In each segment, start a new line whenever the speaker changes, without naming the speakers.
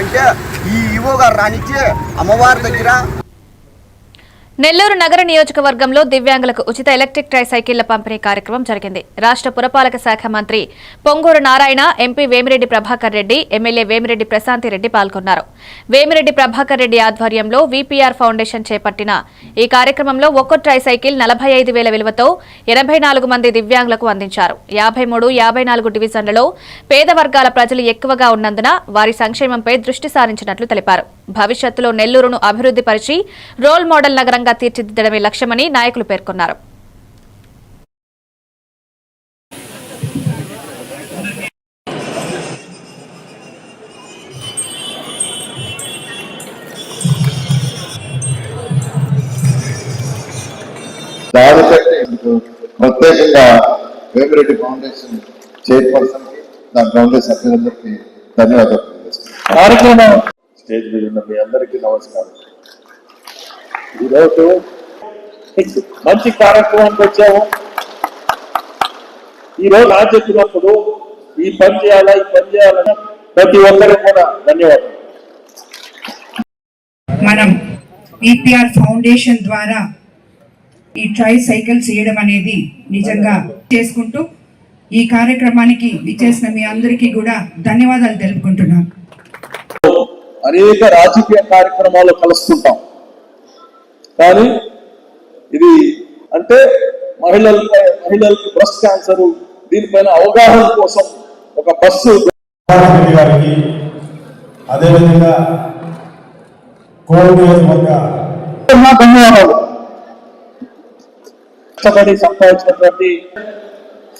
ఉంటే ఈ ఈవో గారు రానిచ్చి అమ్మవారి దగ్గర.
నెల్లూరు నగర నియోజకవర్గంలో దివ్యాంగులకు ఉచిత ఎలక్ట్రిక్ ట్రై సైకిళ్ల పంపిణీ కార్యక్రమం జరిగింది. రాష్ట్ర పురపాలక శాఖ మంత్రి పొంగూరు నారాయణ, ఎంపీ వేమిరెడ్డి ప్రభాకర్ రెడ్డి, ఎమ్మెల్యే వేమిరెడ్డి ప్రశాంతిరెడ్డి పాల్గొన్నారు. వేమిరెడ్డి ప్రభాకర్ రెడ్డి ఆధ్వర్యంలో వీపీఆర్ ఫౌండేషన్ చేపట్టిన ఈ కార్యక్రమంలో ఒక్కో ట్రై సైకిల్ 45,000 విలువతో 84 మంది దివ్యాంగులకు అందించారు. 53, 54 డివిజన్లలో పేద వర్గాల ప్రజలు ఎక్కువగా ఉన్నందున వారి సంక్షేమంపై దృష్టి సారించినట్లు తెలిపారు. భవిష్యత్తులో నెల్లూరును అభివృద్ధి పరిచి రోల్ మోడల్ నగరంగా తీర్చిదిద్దడమే లక్ష్యమని నాయకులు పేర్కొన్నారు.
ప్రత్యేకంగా వేమిరెడ్డి ఫౌండేషన్ చైర్పర్సన్ కి, దాని ఫౌండేషన్ సభ్యులందరికీ ధన్యవాదాలు తెలియజేస్తున్నాను. స్టేజ్ మీద ఉన్న మీ అందరికీ నమస్కారం. ఈరోజు మంచి కార్యక్రమానికి వచ్చాము. ఈరోజు నా చెప్పినప్పుడు ఈ పని చేయాలని ప్రతి ఒక్కరికి కూడా ధన్యవాదాలు.
మనం ఈపీఆర్ ఫౌండేషన్ ద్వారా ఈ ట్రై సైకిల్స్ చేయడం అనేది నిజంగా చేసుకుంటూ ఈ కార్యక్రమానికి విచ్చేసిన మీ అందరికీ కూడా ధన్యవాదాలు తెలుపుకుంటున్నాను.
అనేక రాజకీయ కార్యక్రమాలు కలుస్తుంటాం, కానీ ఇది అంటే మహిళలకు బ్రెస్ట్ క్యాన్సర్ దీనిపైన అవగాహన కోసం ఒక బస్సు
గారికి, అదేవిధంగా
ధన్యవాదాలు. కష్టపడి సంపాదించినటువంటి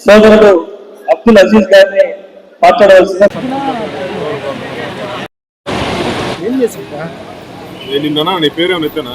సోదరుడు అబ్దుల్ అజీజ్ గారిని మాట్లాడవలసిన.
నిన్న నీ పేరేమైనా